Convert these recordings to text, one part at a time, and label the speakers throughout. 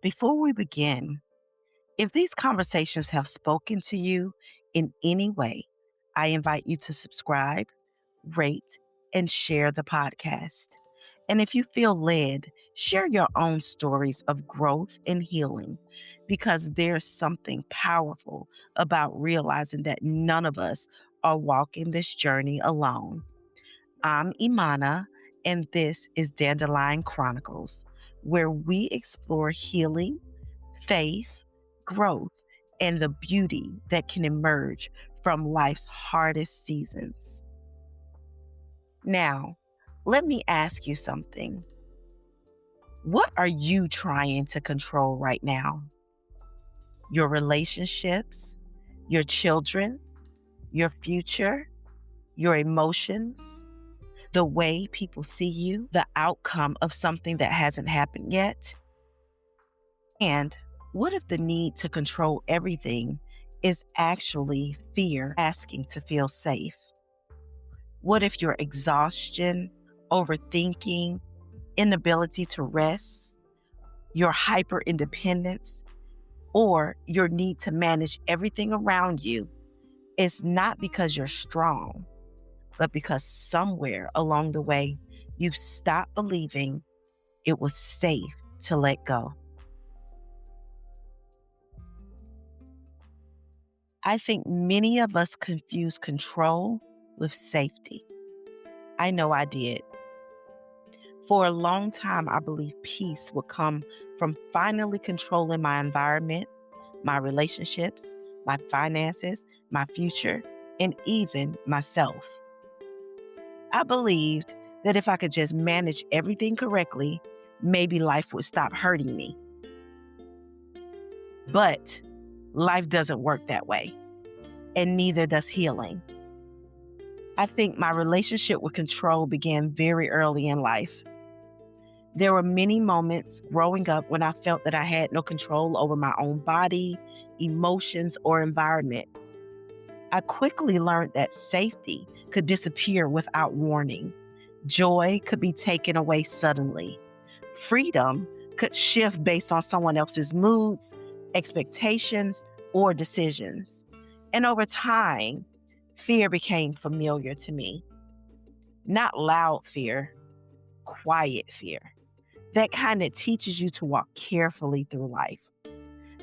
Speaker 1: Before we begin, if these conversations have spoken to you in any way, I invite you to subscribe, rate, and share the podcast. And if you feel led, share your own stories of growth and healing because there's something powerful about realizing that none of us are walking this journey alone. I'm Imana, and this is Dandelion Chronicles, where we explore healing, faith, growth, and the beauty that can emerge from life's hardest seasons. Now, let me ask you something. What are you trying to control right now? Your relationships, your children, your future, your emotions, the way people see you, the outcome of something that hasn't happened yet? And what if the need to control everything is actually fear asking to feel safe? What if your exhaustion, overthinking, inability to rest, your hyper independence, or your need to manage everything around you is not because you're strong, but because somewhere along the way you've stopped believing it was safe to let go? I think many of us confuse control with safety. I know I did. For a long time, I believed peace would come from finally controlling my environment, my relationships, my finances, my future, and even myself. I believed that if I could just manage everything correctly, maybe life would stop hurting me. But life doesn't work that way, and neither does healing. I think my relationship with control began very early in life. There were many moments growing up when I felt that I had no control over my own body, emotions, or environment. I quickly learned that safety could disappear without warning. Joy could be taken away suddenly. Freedom could shift based on someone else's moods, expectations, or decisions. And over time, fear became familiar to me. Not loud fear, quiet fear. That kind that teaches you to walk carefully through life.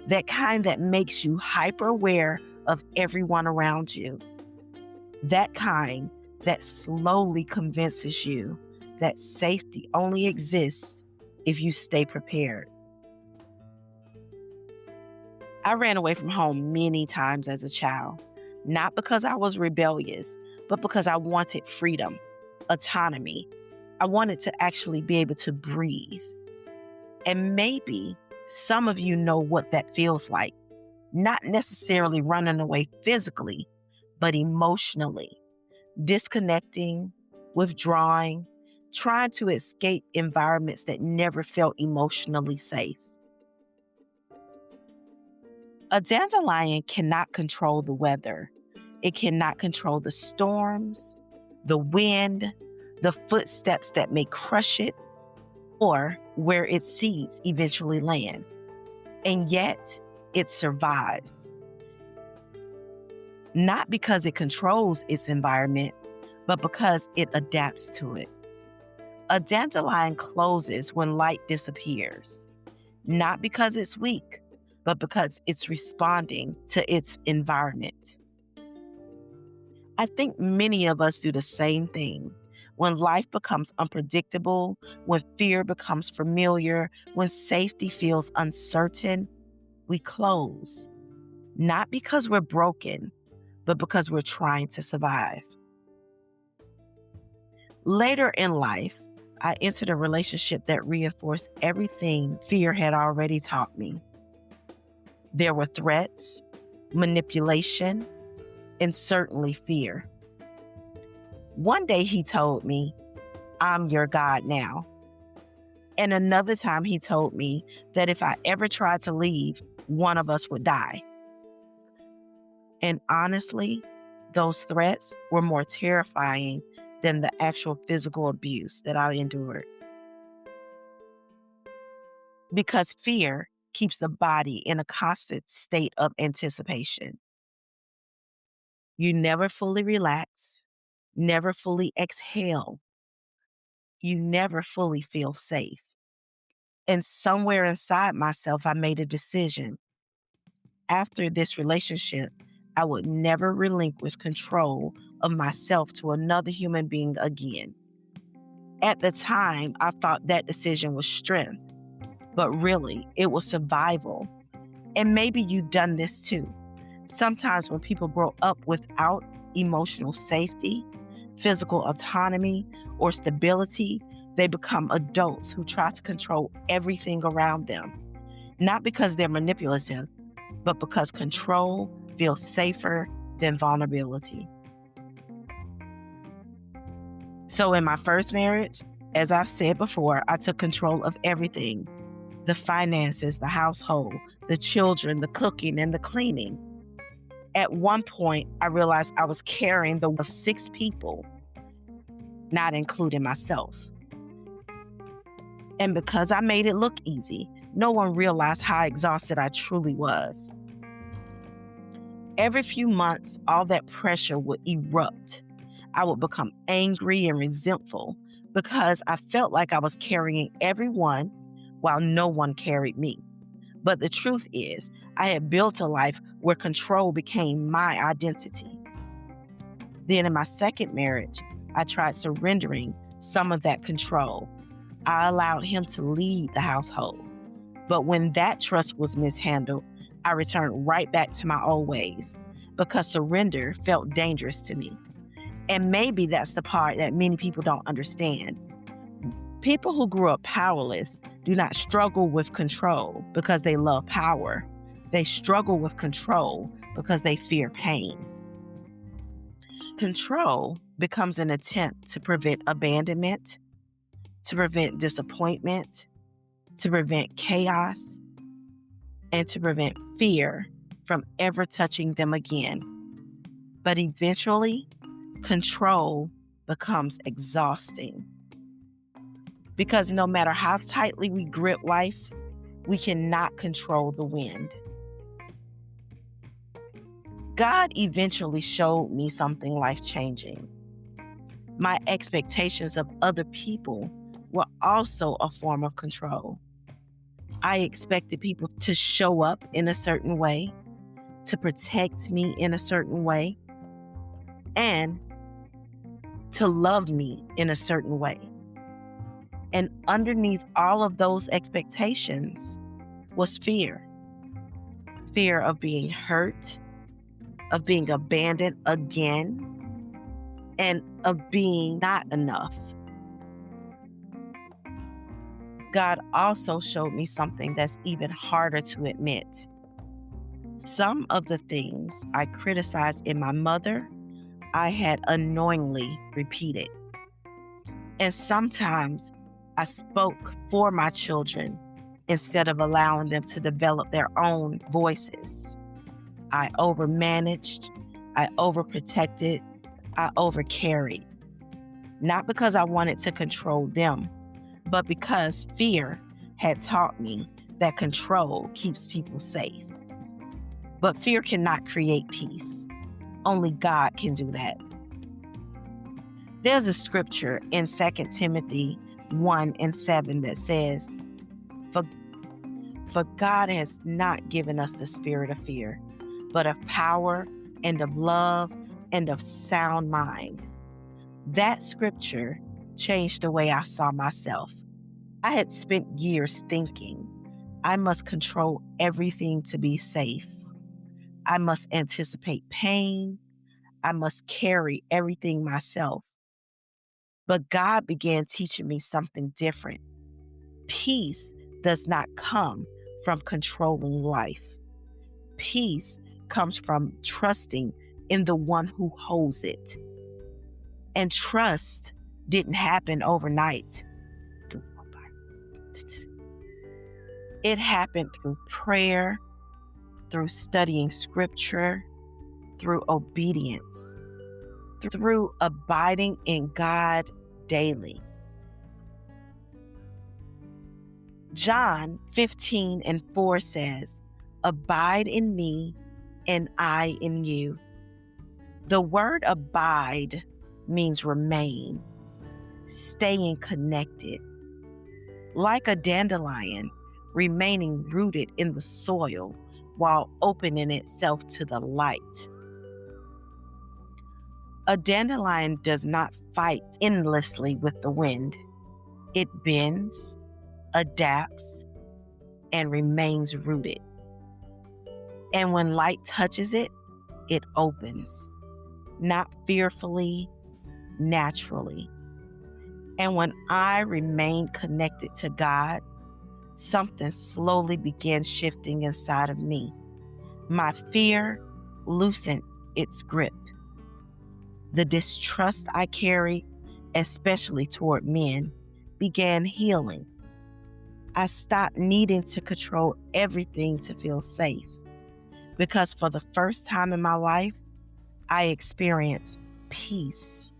Speaker 1: That kind that makes you hyper aware of everyone around you. That kind that slowly convinces you that safety only exists if you stay prepared. I ran away from home many times as a child, not because I was rebellious, but because I wanted freedom, autonomy. I wanted to actually be able to breathe. And maybe some of you know what that feels like. Not necessarily running away physically, but emotionally, disconnecting, withdrawing, trying to escape environments that never felt emotionally safe. A dandelion cannot control the weather. It cannot control the storms, the wind, the footsteps that may crush it, or where its seeds eventually land. And yet, it survives. Not because it controls its environment, but because it adapts to it. A dandelion closes when light disappears, not because it's weak, but because it's responding to its environment. I think many of us do the same thing. When life becomes unpredictable, when fear becomes familiar, when safety feels uncertain, we close. Not because we're broken, but because we're trying to survive. Later in life, I entered a relationship that reinforced everything fear had already taught me. There were threats, manipulation, and certainly fear. One day he told me, "I'm your God now." And another time he told me that if I ever tried to leave, one of us would die. And honestly, those threats were more terrifying than the actual physical abuse that I endured. Because fear keeps the body in a constant state of anticipation. You never fully relax, never fully exhale. You never fully feel safe. And somewhere inside myself, I made a decision. After this relationship, I would never relinquish control of myself to another human being again. At the time, I thought that decision was strength, but really, it was survival. And maybe you've done this too. Sometimes when people grow up without emotional safety, physical autonomy, or stability, they become adults who try to control everything around them. Not because they're manipulative, but because control feels safer than vulnerability. So in my first marriage, as I've said before, I took control of everything: the finances, the household, the children, the cooking, and the cleaning. At one point, I realized I was carrying the weight of 6 people, not including myself. And because I made it look easy, no one realized how exhausted I truly was. Every few months, all that pressure would erupt. I would become angry and resentful because I felt like I was carrying everyone while no one carried me. But the truth is, I had built a life where control became my identity. Then in my second marriage, I tried surrendering some of that control. I allowed him to lead the household. But when that trust was mishandled, I returned right back to my old ways because surrender felt dangerous to me. And maybe that's the part that many people don't understand. People who grew up powerless do not struggle with control because they love power. They struggle with control because they fear pain. Control becomes an attempt to prevent abandonment, to prevent disappointment, to prevent chaos, and to prevent fear from ever touching them again. But eventually, control becomes exhausting. Because no matter how tightly we grip life, we cannot control the wind. God eventually showed me something life-changing. My expectations of other people were also a form of control. I expected people to show up in a certain way, to protect me in a certain way, and to love me in a certain way. And underneath all of those expectations was fear. Fear of being hurt, of being abandoned again, and of being not enough. God also showed me something that's even harder to admit. Some of the things I criticized in my mother, I had unknowingly repeated. And sometimes I spoke for my children instead of allowing them to develop their own voices. I overmanaged, I overprotected, I overcarried. Not because I wanted to control them, but because fear had taught me that control keeps people safe. But fear cannot create peace. Only God can do that. There's a scripture in 2 Timothy 1:7 that says, For God has not given us the spirit of fear, but of power and of love and of sound mind. That scripture changed the way I saw myself. I had spent years thinking, I must control everything to be safe. I must anticipate pain. I must carry everything myself. But God began teaching me something different. Peace does not come from controlling life. Peace comes from trusting in the one who holds it. And trust didn't happen overnight. It happened through prayer, through studying scripture, through obedience, through abiding in God daily. John 15:4 says, "Abide in me and I in you." The word abide means remain, staying connected, like a dandelion, remaining rooted in the soil while opening itself to the light. A dandelion does not fight endlessly with the wind. It bends, adapts, and remains rooted. And when light touches it, it opens, not fearfully, naturally. And when I remained connected to God, something slowly began shifting inside of me. My fear loosened its grip. The distrust I carried, especially toward men, began healing. I stopped needing to control everything to feel safe, because for the first time in my life, I experienced peace,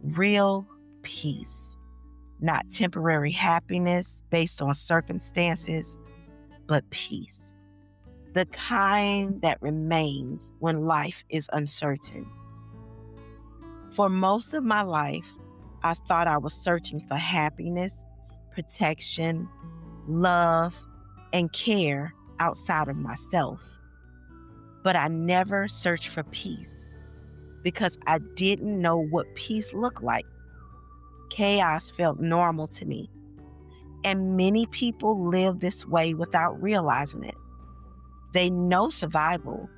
Speaker 1: real peace, not temporary happiness based on circumstances, but peace, the kind that remains when life is uncertain. For most of my life, I thought I was searching for happiness, protection, love, and care outside of myself. But I never searched for peace because I didn't know what peace looked like. Chaos felt normal to me, and many people live this way without realizing it. They know survival,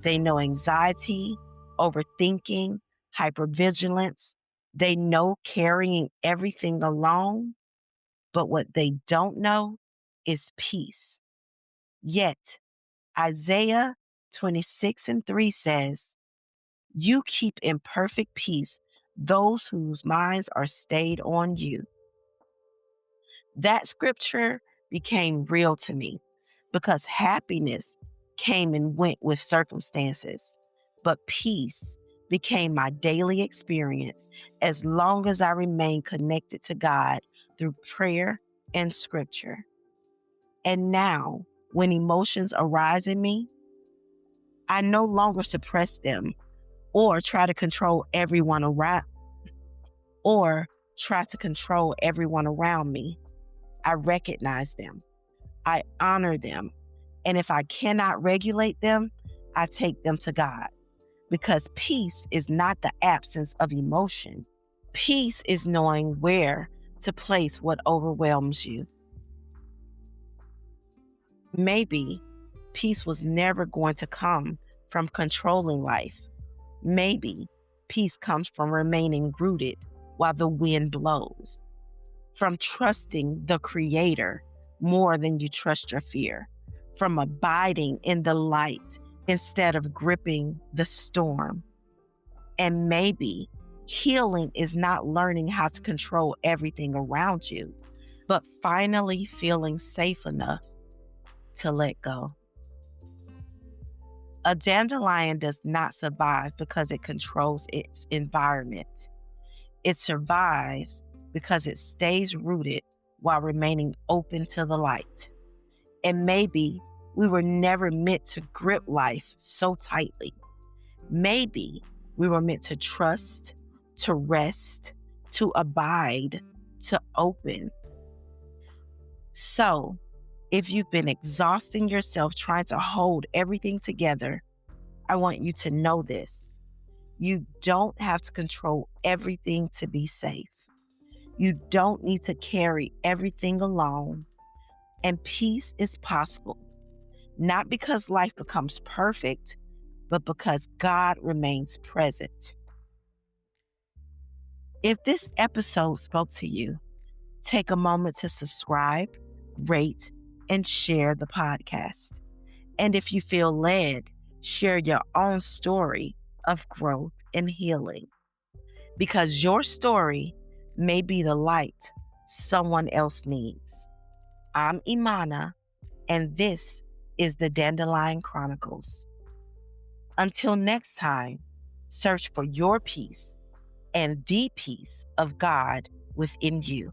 Speaker 1: they know anxiety, overthinking, hypervigilance. They know carrying everything alone, but what they don't know is peace. Yet, Isaiah 26:3 says, "You keep in perfect peace those whose minds are stayed on you." That scripture became real to me because happiness came and went with circumstances, but peace became my daily experience as long as I remained connected to God through prayer and scripture. And now, when emotions arise in me, I no longer suppress them or try to control everyone around me. I recognize them. I honor them. And if I cannot regulate them, I take them to God. Because peace is not the absence of emotion. Peace is knowing where to place what overwhelms you. Maybe peace was never going to come from controlling life. Maybe peace comes from remaining rooted while the wind blows, from trusting the Creator more than you trust your fear, from abiding in the light instead of gripping the storm. And maybe healing is not learning how to control everything around you, but finally feeling safe enough to let go. A dandelion does not survive because it controls its environment. It survives because it stays rooted while remaining open to the light. And maybe we were never meant to grip life so tightly. Maybe we were meant to trust, to rest, to abide, to open. So, if you've been exhausting yourself trying to hold everything together, I want you to know this. You don't have to control everything to be safe. You don't need to carry everything alone. And peace is possible, not because life becomes perfect, but because God remains present. If this episode spoke to you, take a moment to subscribe, rate, and share the podcast. And if you feel led, share your own story of growth and healing, because your story may be the light someone else needs. I'm Imana, and this is the Dandelion Chronicles. Until next time, search for your peace and the peace of God within you.